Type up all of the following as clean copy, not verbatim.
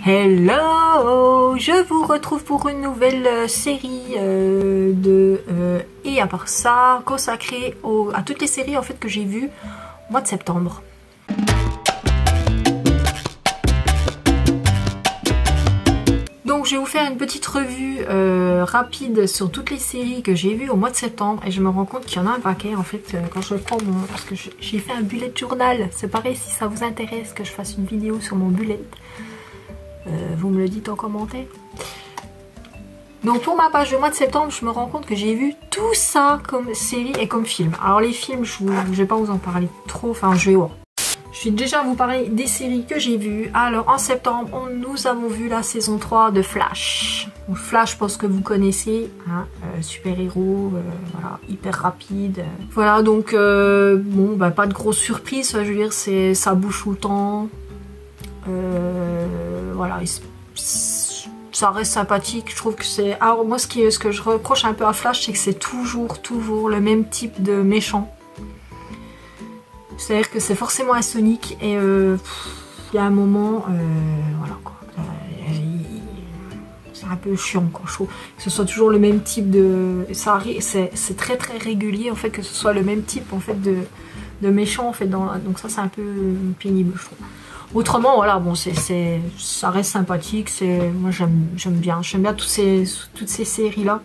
Hello, je vous retrouve pour une nouvelle série et à part ça consacrée à toutes les séries en fait que j'ai vues au mois de septembre. Donc je vais vous faire une petite revue rapide sur toutes les séries que j'ai vues au mois de septembre et je me rends compte qu'il y en a un paquet en fait quand je prends mon... parce que j'ai fait un bullet journal. C'est pareil, si ça vous intéresse que je fasse une vidéo sur mon bullet. Vous me le dites en commentaire. Donc pour ma page de mois de septembre, je me rends compte que j'ai vu tout ça comme série et comme film. Alors les films, je vais pas vous en parler trop, enfin je vais déjà vous parler des séries que j'ai vues. Alors en septembre, nous avons vu la saison 3 de Flash. Donc, Flash, je pense que vous connaissez, hein, super-héros, voilà, hyper rapide. Voilà, donc bon, bah, pas de grosse surprise, je veux dire, ça bouge tout le temps. Voilà, ça reste sympathique. Je trouve que c'est... Alors moi, ce que je reproche un peu à Flash, c'est que c'est toujours le même type de méchant. C'est-à-dire que c'est forcément un Sonic et il y a un moment, voilà quoi. C'est un peu chiant quoi, je trouve. Que ce soit toujours le même type de... C'est très régulier en fait que ce soit le même type en fait de méchant en fait. Donc ça c'est un peu pénible je trouve. Autrement, voilà, bon, ça reste sympathique. Moi, j'aime bien toutes ces séries-là.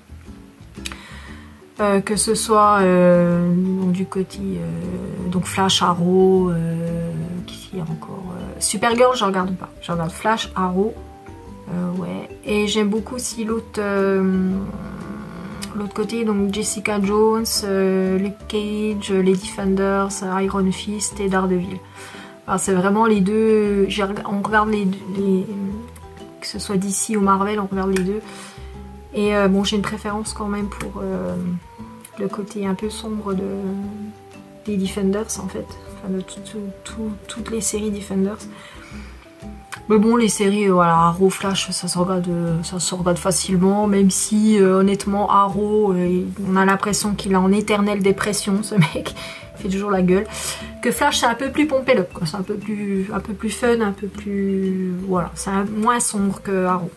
Que ce soit du côté donc Flash, Arrow, qu'est-ce qu'il y a encore Supergirl, je regarde pas. Je regarde Flash, Arrow, ouais. Et j'aime beaucoup aussi l'autre côté, donc Jessica Jones, Luke Cage, les Defenders, Iron Fist et Daredevil. C'est vraiment les deux, on regarde les que ce soit DC ou Marvel, on regarde les deux. Et bon, j'ai une préférence quand même pour le côté un peu sombre des Defenders en fait, enfin de toutes les séries Defenders. Mais bon, les séries, voilà, Arrow, Flash, ça se regarde facilement, même si honnêtement Arrow, on a l'impression qu'il est en éternelle dépression, ce mec. Il fait toujours la gueule. Que Flash, c'est un peu plus pompé up, c'est un peu plus fun, un peu plus... Voilà, c'est moins sombre que Arrow.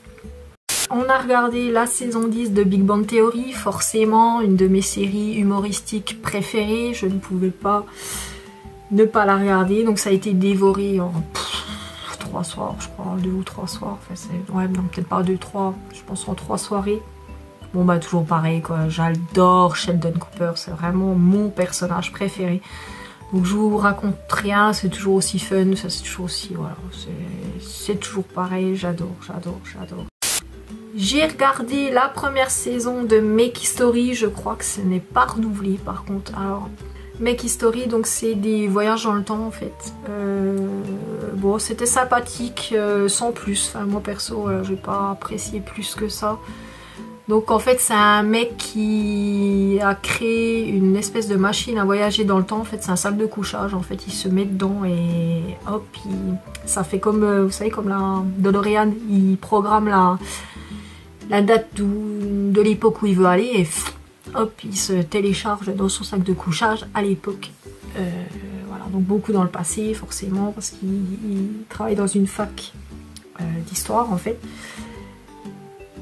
On a regardé la saison 10 de Big Bang Theory, forcément, une de mes séries humoristiques préférées. Je ne pouvais pas ne pas la regarder, donc ça a été dévoré en 3 soirs, je crois, 2 ou 3 soirs. Enfin, ouais, non, peut-être pas 2, 3, je pense en 3 soirées. Bon bah toujours pareil quoi, j'adore Sheldon Cooper, c'est vraiment mon personnage préféré. Donc je vous raconte rien, c'est toujours aussi fun, ça c'est toujours aussi, voilà, c'est toujours pareil, j'adore. J'ai regardé la première saison de Make History, je crois que ce n'est pas renouvelé par contre. Alors Make History, donc c'est des voyages dans le temps en fait. Bon c'était sympathique, sans plus, enfin moi perso j'ai pas apprécié plus que ça. Donc en fait c'est un mec qui a créé une espèce de machine à voyager dans le temps. En fait c'est un sac de couchage, en fait il se met dedans et hop, ça fait comme, vous savez, comme la DeLorean, il programme la date de l'époque où il veut aller et hop, il se télécharge dans son sac de couchage à l'époque. Voilà, donc beaucoup dans le passé forcément parce qu'il travaille dans une fac d'histoire en fait.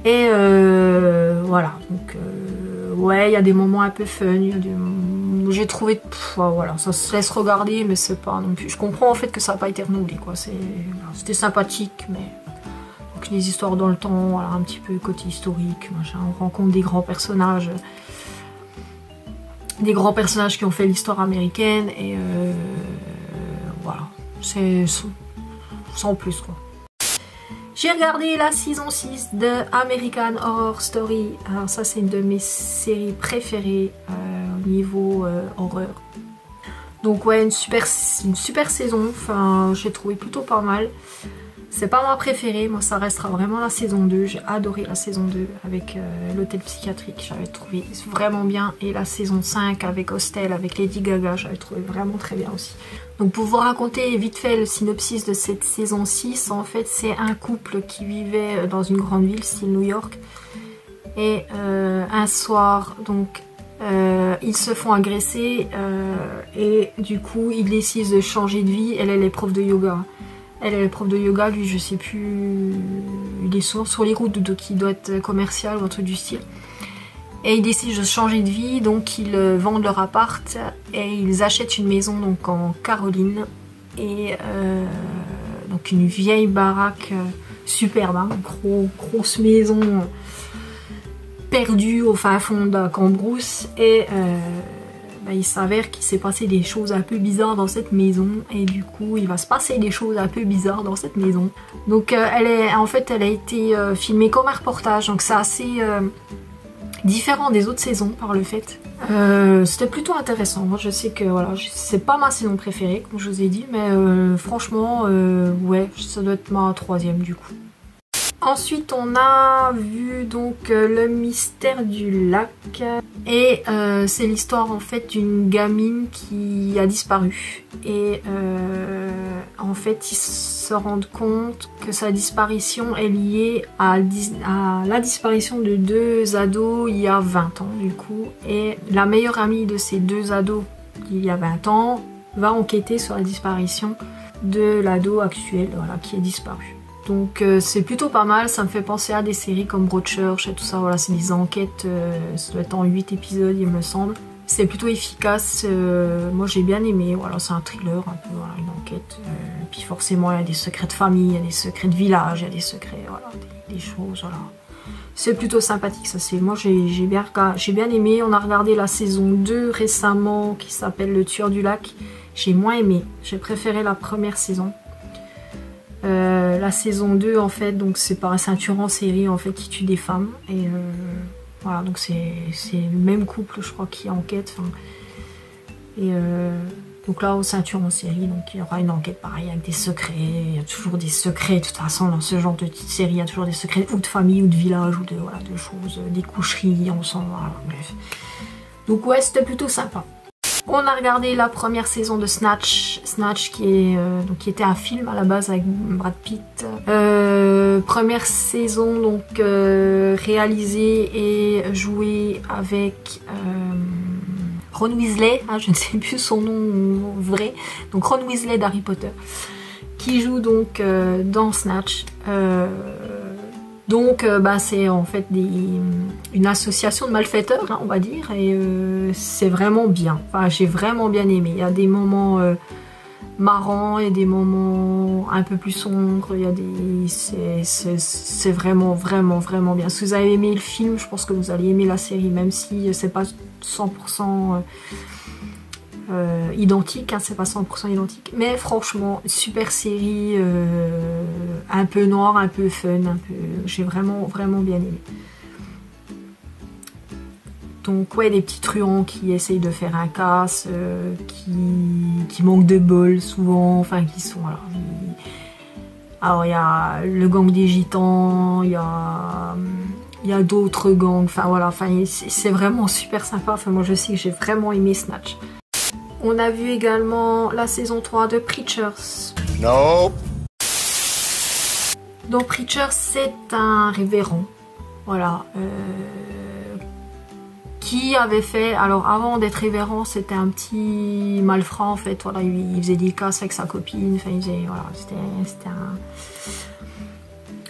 Et voilà, donc ouais, il y a des moments un peu fun, j'ai trouvé, voilà, ça se laisse regarder, mais c'est pas non plus, je comprends en fait que ça n'a pas été renouvelé, quoi, c'était sympathique, mais donc les histoires dans le temps, voilà, un petit peu côté historique, machin, on rencontre des grands personnages qui ont fait l'histoire américaine, et voilà, c'est sans plus, quoi. J'ai regardé la saison 6 de American Horror Story. Alors ça c'est une de mes séries préférées au niveau horreur. Donc ouais, une super saison, enfin j'ai trouvé plutôt pas mal. C'est pas ma préférée, moi ça restera vraiment la saison 2. J'ai adoré la saison 2 avec l'hôtel psychiatrique, j'avais trouvé vraiment bien. Et la saison 5 avec Hostel, avec Lady Gaga, j'avais trouvé vraiment très bien aussi. Donc pour vous raconter vite fait le synopsis de cette saison 6, en fait c'est un couple qui vivait dans une grande ville, style New York. Et un soir, donc ils se font agresser et du coup ils décident de changer de vie. Elle est prof de yoga. Elle est prof de yoga, lui je sais plus, il est souvent sur les routes, donc il doit être commercial ou un truc du style. Et ils décident de changer de vie, donc ils vendent leur appart et ils achètent une maison donc en Caroline. Et donc une vieille baraque superbe, hein, grosse maison perdue au fin fond d'un cambrousse. Et il s'avère qu'il s'est passé des choses un peu bizarres dans cette maison, et du coup il va se passer des choses un peu bizarres dans cette maison. Donc elle a été filmée comme un reportage, donc c'est assez différent des autres saisons par le fait. C'était plutôt intéressant. Moi je sais que voilà, c'est pas ma saison préférée comme je vous ai dit, mais franchement ouais, ça doit être ma 3e du coup. Ensuite on a vu donc le mystère du lac, et c'est l'histoire en fait d'une gamine qui a disparu, et en fait ils se rendent compte que sa disparition est liée à la disparition de 2 ados il y a 20 ans du coup, et la meilleure amie de ces 2 ados il y a 20 ans va enquêter sur la disparition de l'ado actuel, voilà, qui est disparu. Donc c'est plutôt pas mal, ça me fait penser à des séries comme Broadchurch et tout ça, voilà, c'est des enquêtes, ça doit être en 8 épisodes il me semble. C'est plutôt efficace, moi j'ai bien aimé, voilà, c'est un thriller, un peu, voilà, une enquête. Puis forcément il y a des secrets de famille, il y a des secrets de village, il y a des secrets, voilà, des choses, voilà. C'est plutôt sympathique, ça c'est, moi j'ai bien aimé. On a regardé la saison 2 récemment qui s'appelle Le Tueur du Lac, j'ai moins aimé, j'ai préféré la première saison. La saison 2 en fait, donc c'est un tueur en série en fait qui tue des femmes, et voilà, donc c'est le même couple je crois qui enquête, et donc là c'est un tueur en série, donc il y aura une enquête pareil avec des secrets, il y a toujours des secrets de toute façon dans ce genre de petite série, il y a toujours des secrets ou de famille ou de village ou de, voilà, de choses, des coucheries ensemble, voilà, bref. Donc ouais, c'était plutôt sympa. On a regardé la première saison de Snatch, qui était un film à la base avec Brad Pitt. Première saison donc réalisée et jouée avec Ron Weasley, hein, je ne sais plus son nom vrai, donc Ron Weasley d'Harry Potter, qui joue donc dans Snatch. Donc c'est en fait une association de malfaiteurs, hein, on va dire, et c'est vraiment bien. Enfin, j'ai vraiment bien aimé. Il y a des moments marrants et des moments un peu plus sombres. Il y a c'est vraiment bien. Si vous avez aimé le film, je pense que vous allez aimer la série, même si c'est pas 100% identique, hein, c'est pas 100% identique, mais franchement super série, un peu noire, un peu fun, j'ai vraiment bien aimé. Donc ouais, des petits truands qui essayent de faire un casse, qui manquent de bol souvent, enfin qui sont là. Alors il y a le gang des gitans, il y a d'autres gangs, enfin voilà, c'est vraiment super sympa. Enfin moi je sais que j'ai vraiment aimé Snatch. On a vu également la saison 3 de Preachers. Non. Donc Preachers, c'est un révérend, voilà, qui avait fait, alors avant d'être révérend, c'était un petit malfrat en fait, voilà, il faisait des casses avec sa copine, enfin il faisait, voilà, c'était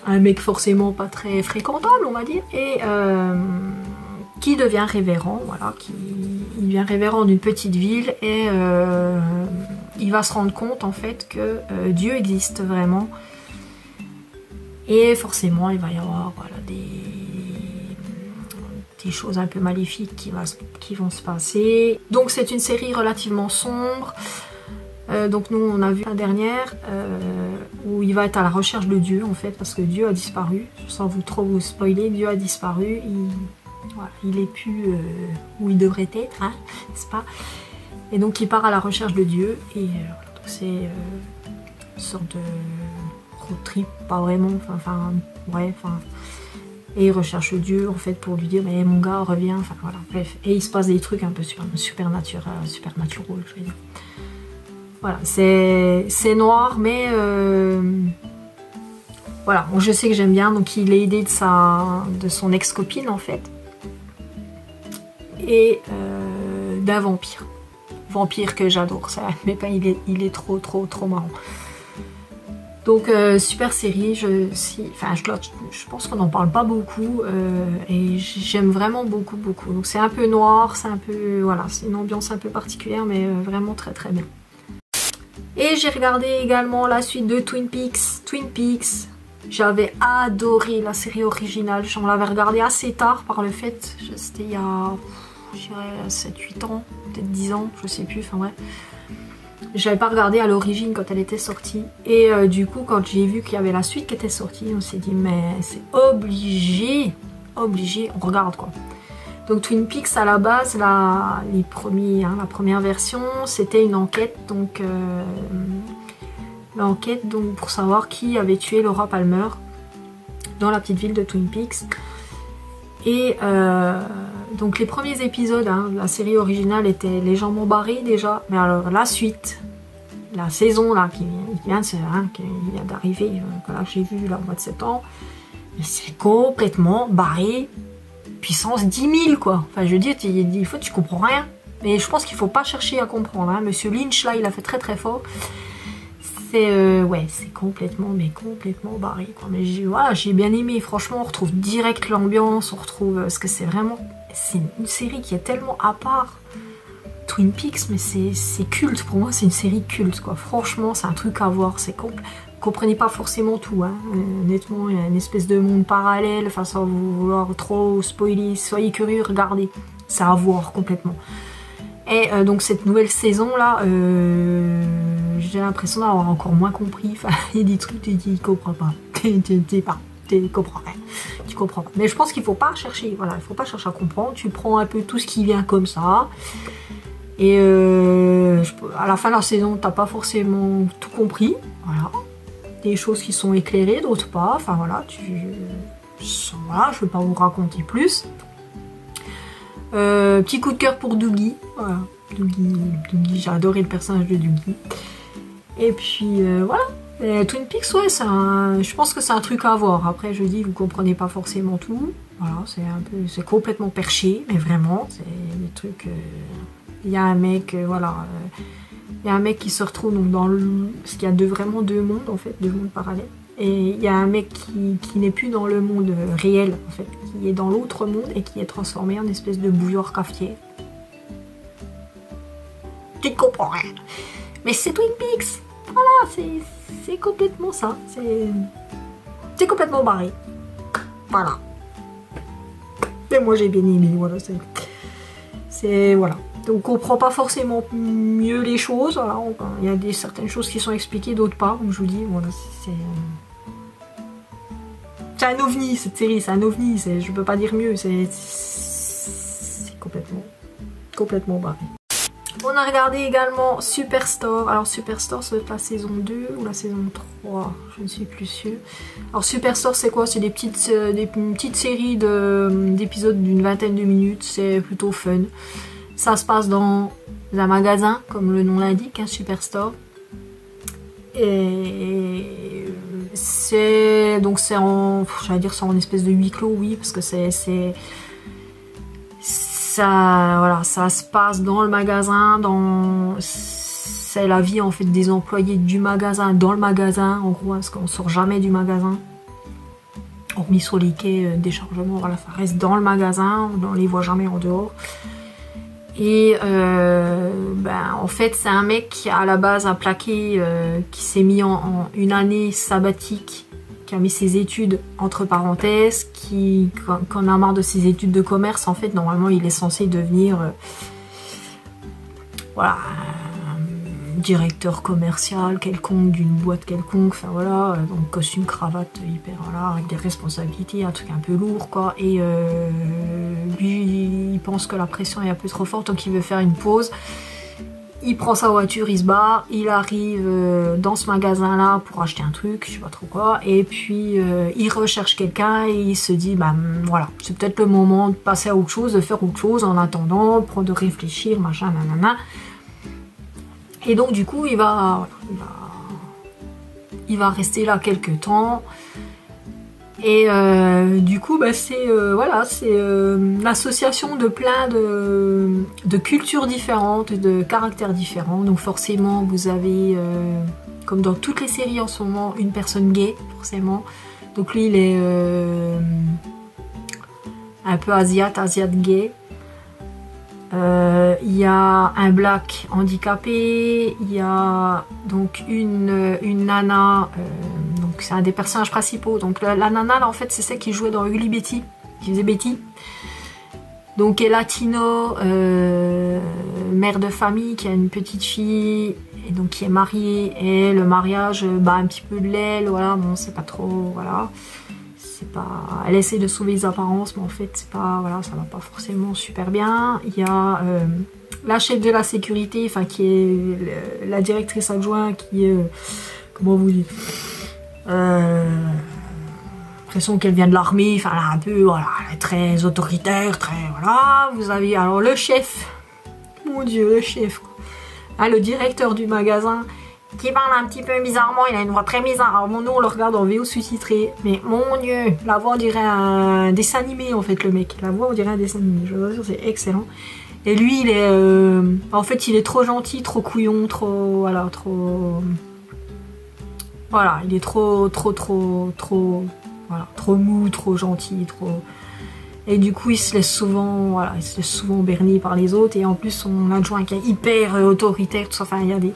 un mec forcément pas très fréquentable on va dire, et qui devient révérend, voilà, il devient révérend d'une petite ville, et il va se rendre compte en fait que Dieu existe vraiment, et forcément il va y avoir, voilà, des choses un peu maléfiques qui vont se passer. Donc c'est une série relativement sombre. Donc nous on a vu la dernière où il va être à la recherche de Dieu en fait, parce que Dieu a disparu, sans trop vous spoiler, Dieu a disparu, voilà, il est plus où il devrait être, hein, n'est-ce pas? Et donc il part à la recherche de Dieu, et c'est une sorte de road trip, pas vraiment, et il recherche Dieu en fait pour lui dire mais mon gars reviens, enfin voilà, bref, et il se passe des trucs un peu supernatural, je veux dire. Voilà, c'est noir, mais voilà, bon, je sais que j'aime bien. Donc il est aidé de son ex-copine en fait, et d'un vampire que j'adore, ça, mais pas, il est trop marrant. Donc super série, je pense qu'on n'en parle pas beaucoup et j'aime vraiment beaucoup. Donc c'est un peu noir, c'est un peu, voilà, c'est une ambiance un peu particulière mais vraiment très très bien. Et j'ai regardé également la suite de Twin Peaks. Twin Peaks, j'avais adoré la série originale, j'en l'avais regardée assez tard par le fait, c'était il y a, je dirais 7-8 ans, peut-être 10 ans, je sais plus, enfin bref. J'avais pas regardé à l'origine quand elle était sortie et du coup quand j'ai vu qu'il y avait la suite qui était sortie, on s'est dit mais c'est obligé, on regarde quoi. Donc Twin Peaks à la base, la première version, c'était une enquête donc l'enquête donc pour savoir qui avait tué Laura Palmer dans la petite ville de Twin Peaks. Et donc les premiers épisodes de la série originale étaient légèrement barrés déjà, mais alors la suite, la saison là qui vient d'arriver, voilà, que j'ai vu là au mois de septembre, c'est complètement barré, puissance 10 000 quoi. Enfin je veux dire, tu comprends rien, mais je pense qu'il faut pas chercher à comprendre. Hein. Monsieur Lynch là, il a fait très très fort. C'est ouais, c'est complètement barré quoi. Mais j'ai bien aimé, franchement on retrouve direct l'ambiance, on retrouve parce que c'est une série qui est tellement à part. Twin Peaks, mais c'est culte pour moi, c'est une série culte quoi. Franchement c'est un truc à voir, vous comprenez pas forcément tout hein. Honnêtement il y a une espèce de monde parallèle, enfin sans vouloir trop spoiler, soyez curieux, regardez, c'est à voir complètement. Et donc cette nouvelle saison là, j'ai l'impression d'avoir encore moins compris. Enfin, il y a des trucs tu comprends pas. Tu comprends rien. Tu comprends pas. Mais je pense qu'il faut pas chercher. Voilà, il faut pas chercher à comprendre. Tu prends un peu tout ce qui vient comme ça. Et à la fin de la saison, t'as pas forcément tout compris. Voilà. Des choses qui sont éclairées, d'autres pas. Enfin voilà, voilà, je vais pas vous raconter plus. Petit coup de cœur pour Dougie, voilà. Dougie, j'ai adoré le personnage de Dougie. Et puis voilà. Et Twin Peaks, ouais, je pense que c'est un truc à voir. Après, je dis, vous comprenez pas forcément tout. Voilà, c'est complètement perché, mais vraiment, c'est des trucs. Il y a un mec, voilà, il y a un mec qui se retrouve donc parce qu'il y a vraiment deux mondes en fait, deux mondes parallèles. Et il y a un mec qui n'est plus dans le monde réel, en fait, qui est dans l'autre monde et qui est transformé en espèce de bouilleur cafetier. Tu ne comprends rien. Mais c'est Twin Peaks. Voilà, c'est complètement ça. C'est complètement barré. Voilà. Et moi j'ai bien aimé, voilà. Voilà. Donc on comprend pas forcément mieux les choses. Voilà, il y a certaines choses qui sont expliquées, d'autres pas. Comme je vous dis, voilà, c'est un ovni cette série, c'est un ovni, je peux pas dire mieux, c'est complètement barré. On a regardé également Superstore. Alors Superstore, c'est la saison 2 ou la saison 3, je ne suis plus sûre. Alors Superstore, c'est quoi? C'est des petites séries d'épisodes d'une vingtaine de minutes, c'est plutôt fun. Ça se passe dans un magasin, comme le nom l'indique, un Superstore. Et c'est en espèce de huis clos, oui, parce que voilà, ça se passe dans le magasin, c'est la vie en fait des employés du magasin dans le magasin, en gros, parce qu'on sort jamais du magasin, hormis sur les quais des chargements, voilà, ça reste dans le magasin, on les voit jamais en dehors. Et en fait c'est un mec qui à la base a plaqué, qui s'est mis en une année sabbatique, qui a mis ses études entre parenthèses, quand on a marre de ses études de commerce, en fait normalement il est censé devenir voilà, un directeur commercial quelconque d'une boîte quelconque, enfin voilà, donc costume, cravate, hyper, voilà, avec des responsabilités, un truc un peu lourd quoi, et lui il pense que la pression est un peu trop forte, donc il veut faire une pause. Il prend sa voiture, il se barre, il arrive dans ce magasin là pour acheter un truc, je sais pas trop quoi, et puis il recherche quelqu'un et il se dit bah voilà, c'est peut-être le moment de passer à autre chose, de faire autre chose en attendant, de réfléchir, machin, nanana. Et donc du coup il va rester là quelques temps. Et du coup c'est l'association de plein de cultures différentes, de caractères différents. Donc forcément vous avez comme dans toutes les séries en ce moment, une personne gay, forcément. Donc lui, il est un peu asiate gay. Il y a un black handicapé, il y a donc une nana, donc c'est un des personnages principaux. Donc la nana, là, en fait, c'est celle qui jouait dans Ugly Betty, qui faisait Betty. Donc elle est latino, mère de famille, qui a une petite fille, et donc qui est mariée, et le mariage bat un petit peu de l'aile, voilà, bon, c'est pas trop, voilà. C'est pas... Elle essaie de sauver les apparences, mais en fait, c'est pas, voilà, ça va pas forcément super bien. Il y a la chef de la sécurité, enfin, qui est la directrice adjointe, qui est, comment vous dites, l'impression qu'elle vient de l'armée, enfin, là, un peu, voilà, elle est très autoritaire, très, voilà. Vous avez, alors, le chef, mon Dieu, le chef, quoi. Ah, le directeur du magasin, qui parle un petit peu bizarrement, il a une voix très bizarre. Alors nous on le regarde en VO sous-titré, mais mon Dieu, la voix on dirait un dessin animé en fait, le mec. La voix on dirait un dessin animé, je vous assure, c'est excellent. Et lui il est, en fait il est trop gentil, trop couillon, trop, voilà, trop... Voilà, il est trop, voilà, trop mou, trop gentil, trop... Et du coup il se laisse souvent, voilà, il se laisse souvent berner par les autres, et en plus son adjoint qui est hyper autoritaire, tout ça, enfin il y a des...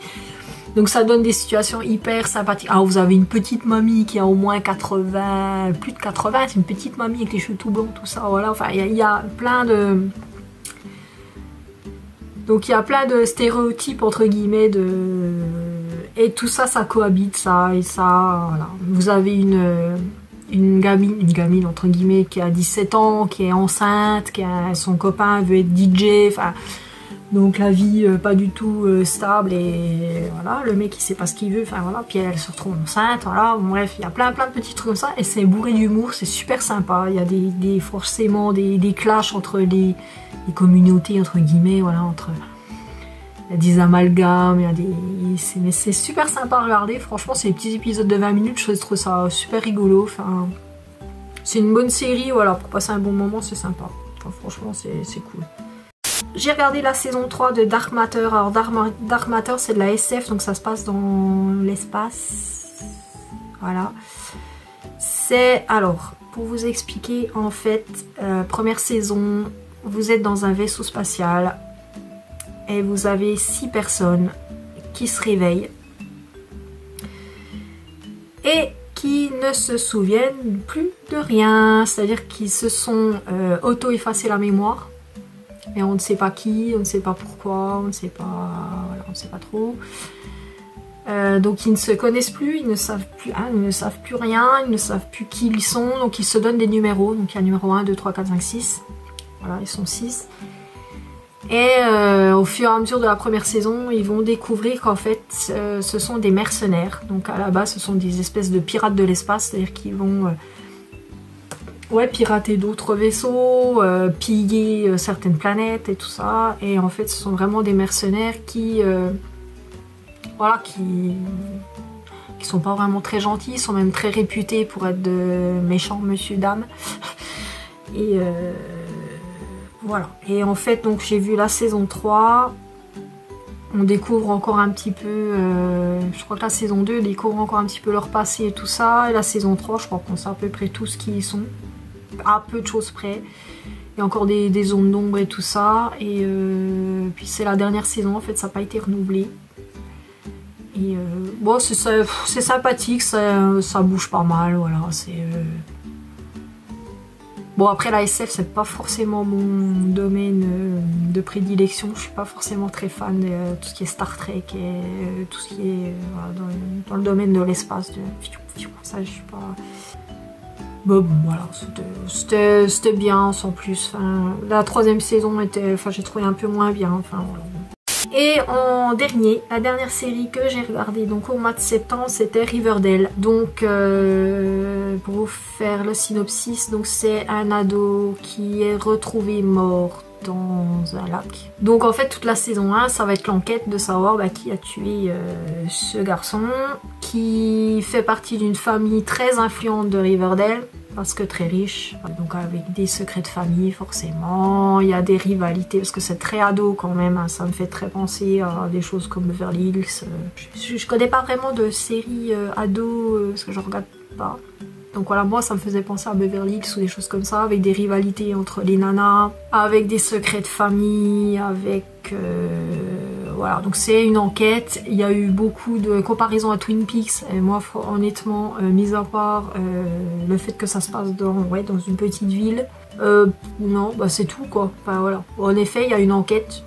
Donc ça donne des situations hyper sympathiques. Alors vous avez une petite mamie qui a au moins 80, plus de 80, c'est une petite mamie avec les cheveux tout blancs, tout ça, voilà. Enfin, il y a plein de... Donc il y a plein de stéréotypes, entre guillemets, de... Et tout ça, ça cohabite, ça, et ça, voilà. Vous avez une gamine, entre guillemets, qui a 17 ans, qui est enceinte, qui a son copain veut être DJ, enfin... Donc la vie pas du tout stable, et voilà, le mec il sait pas ce qu'il veut, enfin voilà, puis elle se retrouve enceinte, voilà, bon, bref, il y a plein de petits trucs comme ça, et c'est bourré d'humour, c'est super sympa, il y a forcément des clashs entre les communautés, entre guillemets, voilà, il y a des amalgames, il y a des... Mais c'est super sympa à regarder, franchement, c'est des petits épisodes de 20 minutes, je trouve ça super rigolo, enfin, c'est une bonne série, voilà, pour passer un bon moment, c'est sympa, enfin, franchement, c'est cool. J'ai regardé la saison 3 de Dark Matter. Alors Dark Matter c'est de la SF, donc ça se passe dans l'espace. Voilà. C'est, alors, pour vous expliquer, en fait, première saison, vous êtes dans un vaisseau spatial et vous avez 6 personnes qui se réveillent et qui ne se souviennent plus de rien. C'est-à-dire qu'ils se sont auto-effacés la mémoire. Et on ne sait pas qui, on ne sait pas pourquoi, on ne sait pas, voilà, on ne sait pas trop. Donc ils ne se connaissent plus, ils ne savent plus, hein, ils ne savent plus rien, ils ne savent plus qui ils sont, donc ils se donnent des numéros. Donc il y a numéro 1, 2, 3, 4, 5, 6. Voilà, ils sont 6. Et au fur et à mesure de la première saison, ils vont découvrir qu'en fait, ce sont des mercenaires. Donc à la base, ce sont des espèces de pirates de l'espace, c'est-à-dire qu'ils vont... ouais, pirater d'autres vaisseaux, piller certaines planètes et tout ça. Et en fait, ce sont vraiment des mercenaires qui... voilà, qui sont pas vraiment très gentils. Ils sont même très réputés pour être de méchants monsieur, dame. Et voilà. Et en fait, donc j'ai vu la saison 3. On découvre encore un petit peu... je crois que la saison 2 découvre encore un petit peu leur passé et tout ça. Et la saison 3, je crois qu'on sait à peu près tous qui ils sont. À peu de choses près. Il y a encore des zones d'ombre et tout ça. Et puis c'est la dernière saison, en fait, ça n'a pas été renouvelé. Et bon, c'est sympathique, ça bouge pas mal, voilà. C'est bon, après la SF, c'est pas forcément mon domaine de prédilection. Je suis pas forcément très fan de tout ce qui est Star Trek et tout ce qui est voilà, dans le domaine de l'espace. Ça, je suis pas... Bon, voilà, c'était bien sans plus. Enfin, la troisième saison était, enfin, j'ai trouvé un peu moins bien. Enfin, voilà. Et en dernier, la dernière série que j'ai regardée donc au mois de septembre, c'était Riverdale. Donc pour vous faire le synopsis, donc c'est un ado qui est retrouvé mort dans un lac. Donc en fait toute la saison 1 ça va être l'enquête de savoir qui a tué ce garçon qui fait partie d'une famille très influente de Riverdale parce que très riche, donc avec des secrets de famille forcément, il y a des rivalités parce que c'est très ado quand même, hein, ça me fait très penser à des choses comme Beverly Hills. Je connais pas vraiment de séries ado parce que je regarde pas. Donc voilà, moi ça me faisait penser à Beverly Hills ou des choses comme ça, avec des rivalités entre les nanas, avec des secrets de famille, avec... voilà, donc c'est une enquête, il y a eu beaucoup de comparaisons à Twin Peaks, et moi honnêtement, mis à part le fait que ça se passe dans une petite ville, non, c'est tout quoi, enfin voilà. En effet, il y a une enquête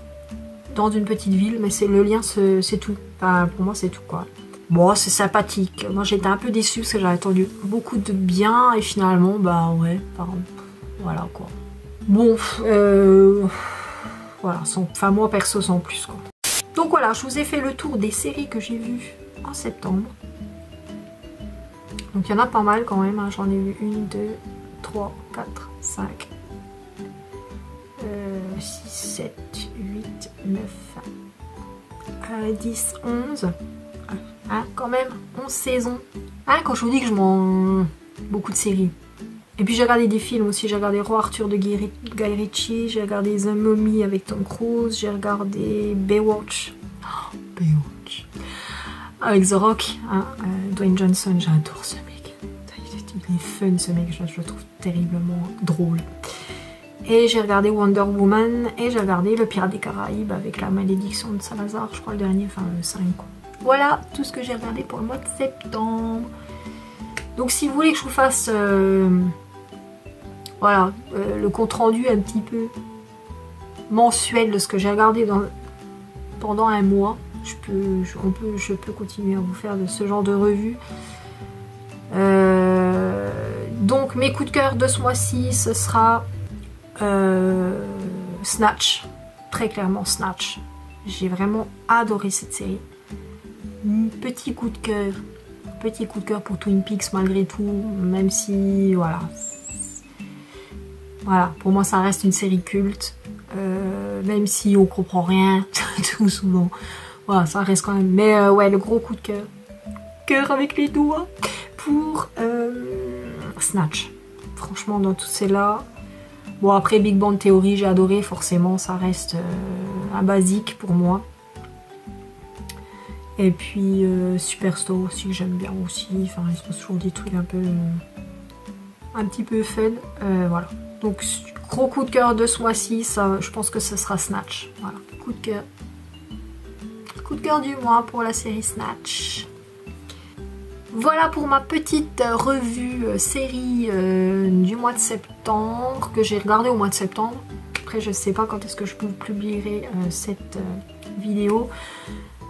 dans une petite ville, mais c'est le lien, c'est tout, enfin pour moi c'est tout quoi. Bon, c'est sympathique. Moi, j'étais un peu déçue parce que j'avais attendu beaucoup de bien et finalement, ouais, voilà quoi. Bon, voilà, enfin moi perso sans plus quoi. Donc voilà, je vous ai fait le tour des séries que j'ai vues en septembre. Donc il y en a pas mal quand même, hein. J'en ai vu 1, 2, 3, 4, 5, 6, 7, 8, 9, 10, 11. Hein, quand même, 11 saisons. Hein, quand je vous dis que je m'en... beaucoup de séries. Et puis j'ai regardé des films aussi, j'ai regardé Roi Arthur de Guy Ritchie, j'ai regardé The Mummy avec Tom Cruise, j'ai regardé Baywatch. Oh, Baywatch. Avec The Rock, hein, Dwayne Johnson, j'adore ce mec. Il est fun ce mec, je le trouve terriblement drôle. Et j'ai regardé Wonder Woman, et j'ai regardé Le Pirate des Caraïbes avec La Malédiction de Salazar, je crois le dernier, enfin le 5 quoi. Voilà tout ce que j'ai regardé pour le mois de septembre. Donc si vous voulez que je vous fasse voilà, le compte rendu un petit mensuel de ce que j'ai regardé pendant un mois, je peux continuer à vous faire de ce genre de revue. Donc mes coups de cœur de ce mois-ci, ce sera Snatch. Très clairement Snatch. J'ai vraiment adoré cette série. Petit coup de cœur pour Twin Peaks malgré tout, même si voilà, pour moi ça reste une série culte, même si on comprend rien tout souvent, voilà, ça reste quand même, mais ouais, le gros coup de cœur avec les doigts pour Snatch. Franchement, dans toutes celles-là, bon après Big Bang Theory j'ai adoré, forcément ça reste un basique pour moi. Et puis Superstore aussi que j'aime bien aussi, enfin il se passe toujours des trucs un petit peu fun, voilà. Donc gros coup de cœur de ce mois-ci, ça, je pense que ce sera Snatch, voilà, coup de cœur du mois pour la série Snatch. Voilà pour ma petite revue série du mois de septembre, que j'ai regardé au mois de septembre. Après je sais pas quand est-ce que je publierai cette vidéo,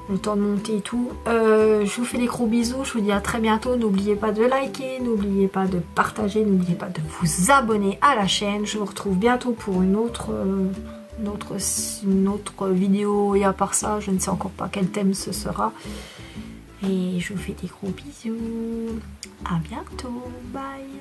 le temps de monter et tout. Je vous fais des gros bisous, je vous dis à très bientôt. N'oubliez pas de liker, n'oubliez pas de partager, n'oubliez pas de vous abonner à la chaîne. Je vous retrouve bientôt pour une autre vidéo, et à part ça je ne sais encore pas quel thème ce sera. Et je vous fais des gros bisous, à bientôt, bye.